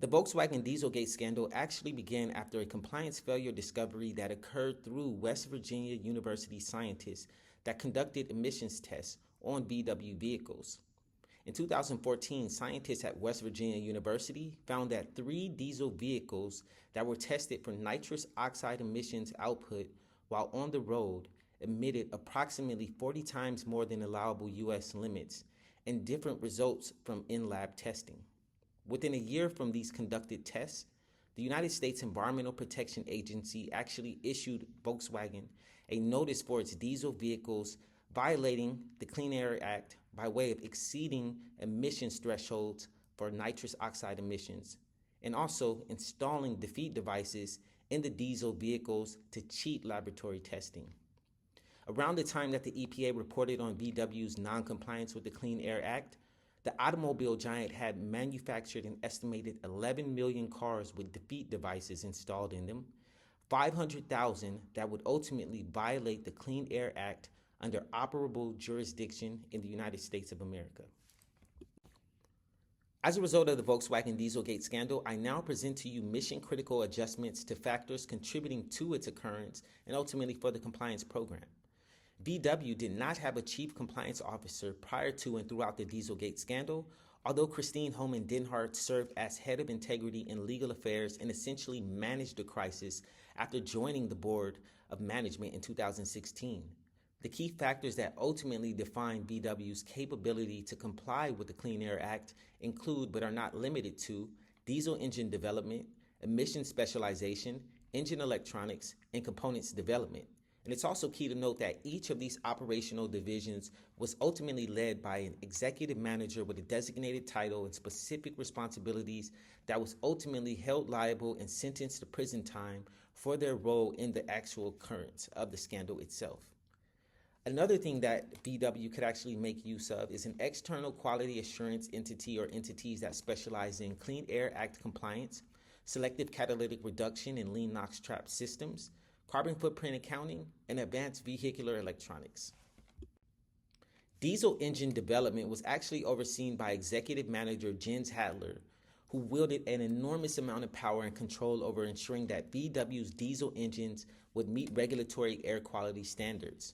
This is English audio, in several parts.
The Volkswagen Dieselgate scandal actually began after a compliance failure discovery that occurred through West Virginia University scientists that conducted emissions tests on VW vehicles. In 2014, scientists at West Virginia University found that 3 diesel vehicles that were tested for nitrous oxide emissions output while on the road emitted approximately 40 times more than allowable U.S. limits and different results from in-lab testing. Within a year from these conducted tests, the United States Environmental Protection Agency actually issued Volkswagen a notice for its diesel vehicles violating the Clean Air Act by way of exceeding emissions thresholds for nitrous oxide emissions, and also installing defeat devices in the diesel vehicles to cheat laboratory testing. Around the time that the EPA reported on VW's non-compliance with the Clean Air Act, the automobile giant had manufactured an estimated 11 million cars with defeat devices installed in them, 500,000 that would ultimately violate the Clean Air Act under operable jurisdiction in the United States of America. As a result of the Volkswagen Dieselgate scandal, I now present to you mission-critical adjustments to factors contributing to its occurrence and ultimately for the compliance program. VW did not have a chief compliance officer prior to and throughout the Dieselgate scandal, although Christine Homan Denhart served as head of integrity and legal affairs and essentially managed the crisis after joining the board of management in 2016. The key factors that ultimately define VW's capability to comply with the Clean Air Act include, but are not limited to, diesel engine development, emission specialization, engine electronics, and components development. And it's also key to note that each of these operational divisions was ultimately led by an executive manager with a designated title and specific responsibilities that was ultimately held liable and sentenced to prison time for their role in the actual occurrence of the scandal itself. Another thing that VW could actually make use of is an external quality assurance entity or entities that specialize in Clean Air Act compliance, selective catalytic reduction and lean NOx trap systems, carbon footprint accounting, and advanced vehicular electronics. Diesel engine development was actually overseen by executive manager Jens Hadler, who wielded an enormous amount of power and control over ensuring that VW's diesel engines would meet regulatory air quality standards.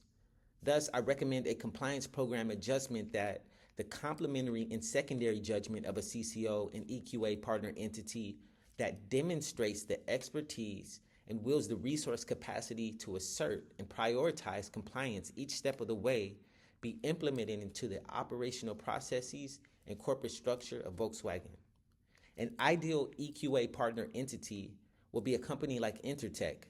Thus, I recommend a compliance program adjustment that the complementary and secondary judgment of a CCO and EQA partner entity that demonstrates the expertise and wields the resource capacity to assert and prioritize compliance each step of the way be implemented into the operational processes and corporate structure of Volkswagen. An ideal EQA partner entity will be a company like Intertech,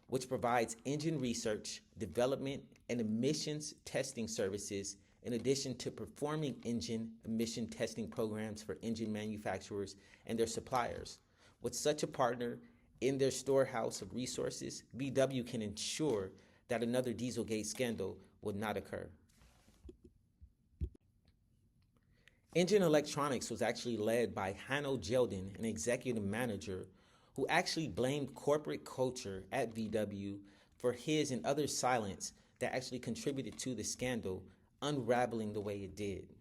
which provides engine research, development, and emissions testing services in addition to performing engine emission testing programs for engine manufacturers and their suppliers. With such a partner in their storehouse of resources, VW can ensure that another Dieselgate scandal would not occur. Engine electronics was actually led by Hanno Jelden, an executive manager who actually blamed corporate culture at VW for his and others' silence that actually contributed to the scandal unraveling the way it did.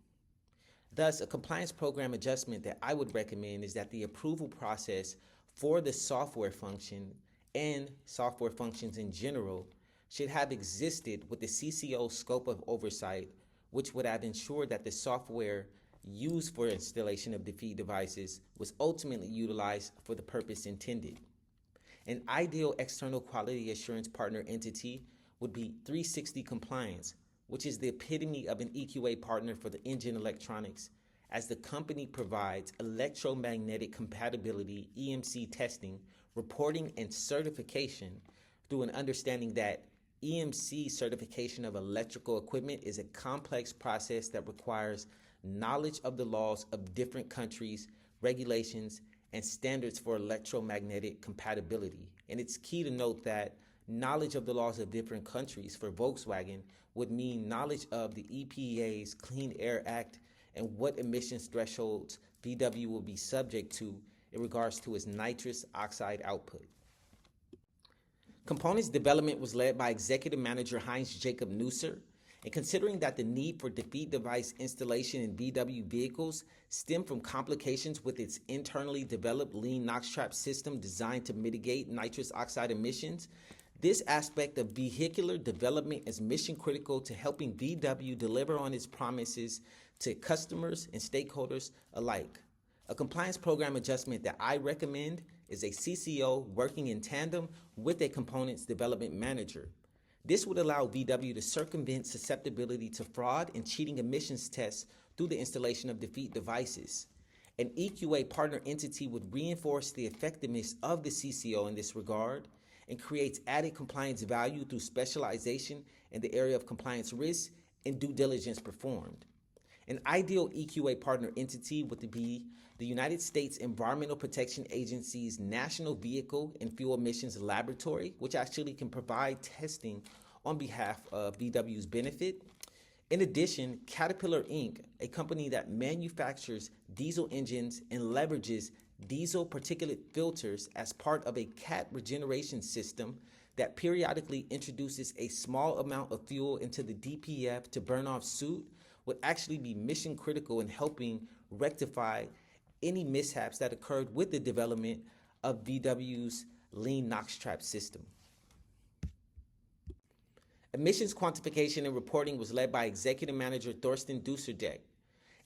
Thus, a compliance program adjustment that I would recommend is that the approval process for the software function and software functions in general should have existed with the CCO's scope of oversight, which would have ensured that the software used for installation of defeat devices was ultimately utilized for the purpose intended. An ideal external quality assurance partner entity would be 360 Compliance, which is the epitome of an EQA partner for the engine electronics, as the company provides electromagnetic compatibility EMC testing, reporting, and certification through an understanding that EMC certification of electrical equipment is a complex process that requires knowledge of the laws of different countries, regulations, and standards for electromagnetic compatibility. And it's key to note that knowledge of the laws of different countries for Volkswagen would mean knowledge of the EPA's Clean Air Act and what emissions thresholds VW will be subject to in regards to its nitrous oxide output. Components development was led by executive manager Heinz Jacob Neusser, And considering that the need for defeat device installation in VW vehicles stem from complications with its internally developed lean NOx trap system designed to mitigate nitrous oxide emissions, this aspect of vehicular development is mission critical to helping VW deliver on its promises to customers and stakeholders alike. A compliance program adjustment that I recommend is a CCO working in tandem with a components development manager. This would allow VW to circumvent susceptibility to fraud and cheating emissions tests through the installation of defeat devices. An EQA partner entity would reinforce the effectiveness of the CCO in this regard and creates added compliance value through specialization in the area of compliance risk and due diligence performed. An ideal EQA partner entity would be the United States Environmental Protection Agency's National Vehicle and Fuel Emissions Laboratory, which actually can provide testing on behalf of VW's benefit. In addition, Caterpillar Inc., a company that manufactures diesel engines and leverages diesel particulate filters as part of a CAT regeneration system that periodically introduces a small amount of fuel into the DPF to burn off soot, would actually be mission critical in helping rectify any mishaps that occurred with the development of VW's lean NOx trap system. Emissions quantification and reporting was led by Executive Manager Thorsten Dusserdek,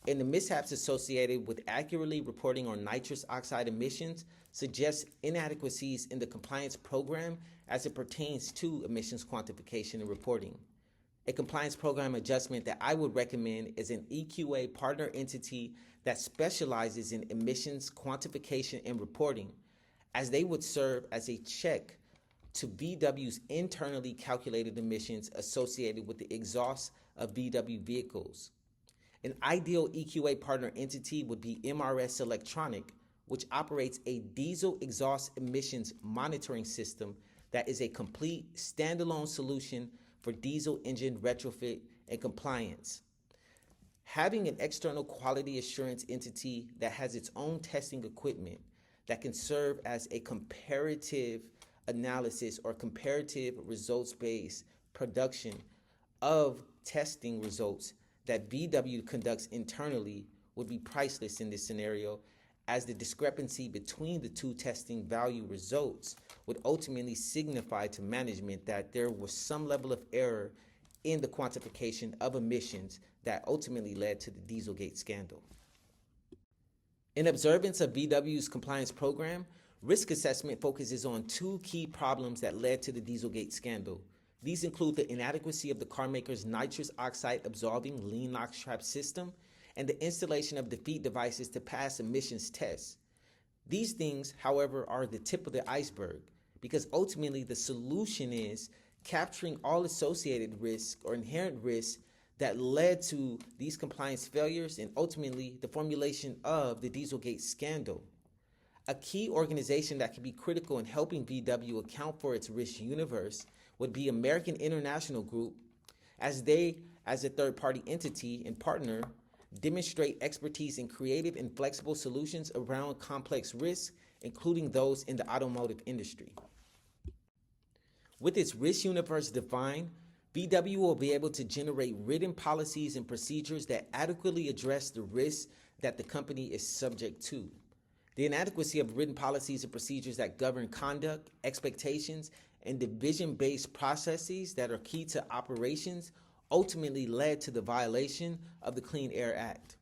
and the mishaps associated with accurately reporting on nitrous oxide emissions suggest inadequacies in the compliance program as it pertains to emissions quantification and reporting. A compliance program adjustment that I would recommend is an EQA partner entity that specializes in emissions quantification and reporting, as they would serve as a check to VW's internally calculated emissions associated with the exhaust of VW vehicles. An ideal EQA partner entity would be MRS Electronic, which operates a diesel exhaust emissions monitoring system that is a complete standalone solution for diesel engine retrofit and compliance. Having an external quality assurance entity that has its own testing equipment that can serve as a comparative analysis or comparative results-based production of testing results that VW conducts internally would be priceless in this scenario, as the discrepancy between the two testing value results would ultimately signify to management that there was some level of error in the quantification of emissions that ultimately led to the Dieselgate scandal. In observance of VW's compliance program, risk assessment focuses on two key problems that led to the Dieselgate scandal. These include the inadequacy of the carmaker's nitrous oxide absorbing lean NOx trap system and the installation of defeat devices to pass emissions tests. These things, however, are the tip of the iceberg, because ultimately the solution is capturing all associated risks or inherent risks that led to these compliance failures and ultimately the formulation of the Dieselgate scandal. A key organization that can be critical in helping VW account for its risk universe would be American International Group, as they, as a third-party entity and partner, demonstrate expertise in creative and flexible solutions around complex risks, including those in the automotive industry. With its risk universe defined, VW will be able to generate written policies and procedures that adequately address the risks that the company is subject to. The inadequacy of written policies and procedures that govern conduct, expectations, and division-based processes that are key to operations ultimately led to the violation of the Clean Air Act.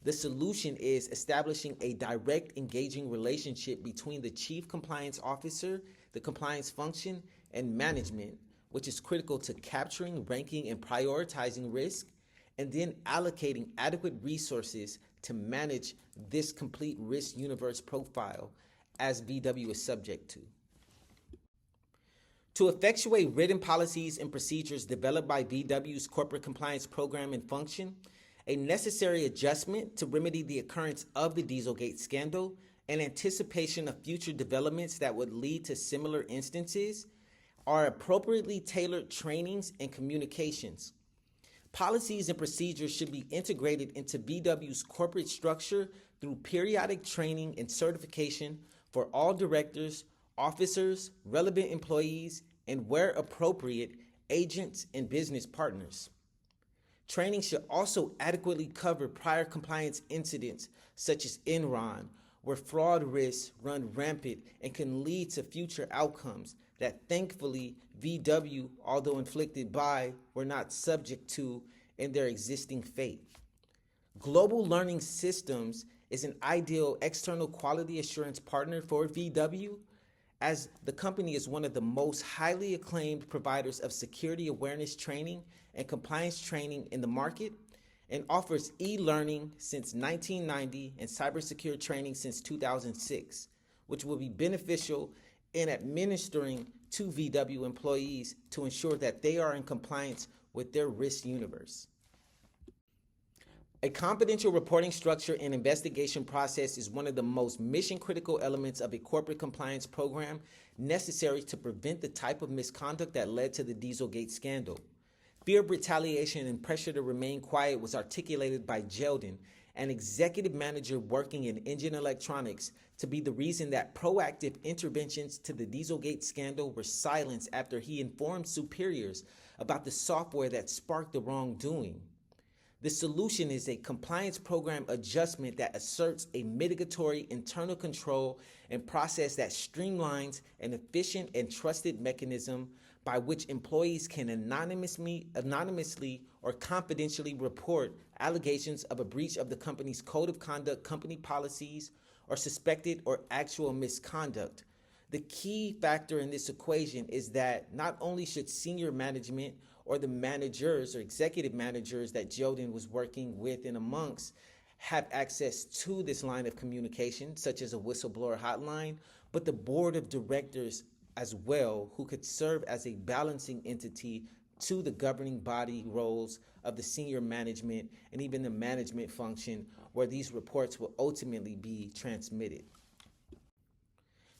The solution is establishing a direct, engaging relationship between the Chief Compliance Officer, the compliance function, and management, which is critical to capturing, ranking, and prioritizing risk, and then allocating adequate resources to manage this complete risk universe profile as VW is subject to. To effectuate written policies and procedures developed by VW's corporate compliance program and function, a necessary adjustment to remedy the occurrence of the Dieselgate scandal and anticipation of future developments that would lead to similar instances are appropriately tailored trainings and communications. Policies and procedures should be integrated into VW's corporate structure through periodic training and certification for all directors, officers, relevant employees, and where appropriate, agents and business partners. Training should also adequately cover prior compliance incidents such as Enron, where fraud risks run rampant and can lead to future outcomes that thankfully VW, although inflicted by, were not subject to in their existing fate. Global Learning Systems is an ideal external quality assurance partner for VW, as the company is one of the most highly acclaimed providers of security awareness training and compliance training in the market, and offers e-learning since 1990 and cybersecurity training since 2006, which will be beneficial in administering to VW employees to ensure that they are in compliance with their risk universe. A confidential reporting structure and investigation process is one of the most mission-critical elements of a corporate compliance program necessary to prevent the type of misconduct that led to the Dieselgate scandal. Fear of retaliation and pressure to remain quiet was articulated by Jeldon, an executive manager working in engine electronics, to be the reason that proactive interventions to the Dieselgate scandal were silenced after he informed superiors about the software that sparked the wrongdoing. The solution is a compliance program adjustment that asserts a mitigatory internal control and process that streamlines an efficient and trusted mechanism by which employees can anonymously or confidentially report allegations of a breach of the company's code of conduct, company policies, or suspected or actual misconduct. The key factor in this equation is that not only should senior management or the managers or executive managers that Jeldon was working with and amongst have access to this line of communication, such as a whistleblower hotline, but the board of directors as well, who could serve as a balancing entity to the governing body roles of the senior management and even the management function, where these reports will ultimately be transmitted.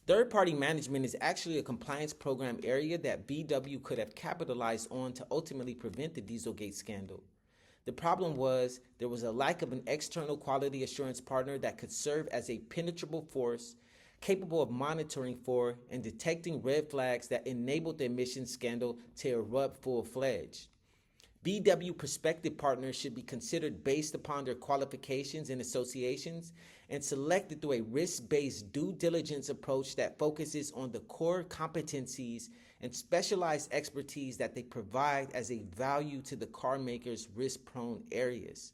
Third-party management is actually a compliance program area that VW could have capitalized on to ultimately prevent the Dieselgate scandal. The problem was there was a lack of an external quality assurance partner that could serve as a penetrable force capable of monitoring for and detecting red flags that enabled the emissions scandal to erupt full-fledged. VW prospective partners should be considered based upon their qualifications and associations and selected through a risk-based due diligence approach that focuses on the core competencies and specialized expertise that they provide as a value to the car maker's risk-prone areas.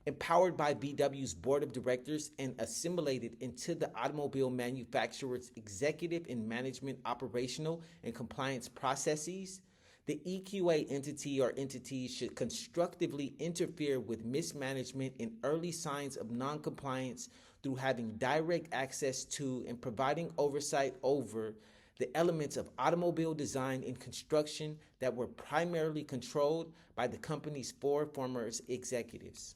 Empowered by VW's board of directors and assimilated into the automobile manufacturer's executive and management operational and compliance processes, the EQA entity or entities should constructively interfere with mismanagement and early signs of noncompliance through having direct access to and providing oversight over the elements of automobile design and construction that were primarily controlled by the company's four former executives.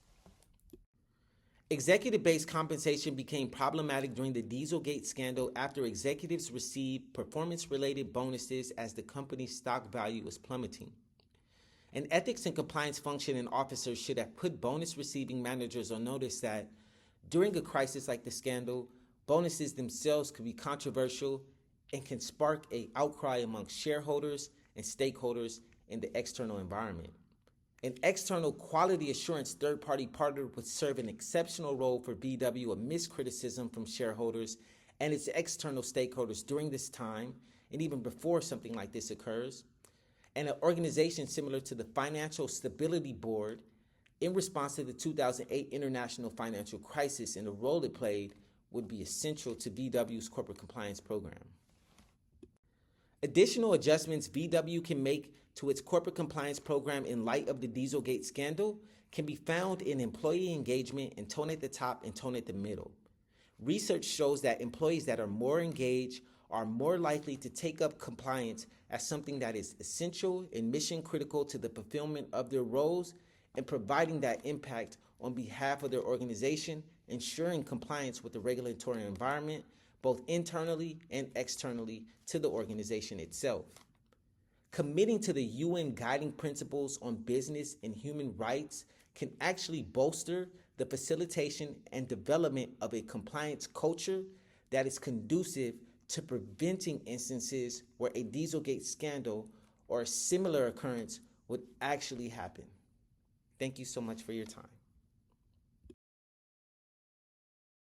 Executive-based compensation became problematic during the Dieselgate scandal after executives received performance-related bonuses as the company's stock value was plummeting. An ethics and compliance function and officers should have put bonus-receiving managers on notice that during a crisis like the scandal, bonuses themselves could be controversial and can spark an outcry among shareholders and stakeholders in the external environment. An external quality assurance third-party partner would serve an exceptional role for VW amidst criticism from shareholders and its external stakeholders during this time and even before something like this occurs. And an organization similar to the Financial Stability Board in response to the 2008 international financial crisis and the role it played would be essential to VW's corporate compliance program. Additional adjustments VW can make to its corporate compliance program in light of the Dieselgate scandal can be found in employee engagement and tone at the top and tone at the middle. Research shows that employees that are more engaged are more likely to take up compliance as something that is essential and mission critical to the fulfillment of their roles and providing that impact on behalf of their organization, ensuring compliance with the regulatory environment, both internally and externally to the organization itself. Committing to the UN guiding principles on business and human rights can actually bolster the facilitation and development of a compliance culture that is conducive to preventing instances where a Dieselgate scandal or a similar occurrence would actually happen. Thank you so much for your time.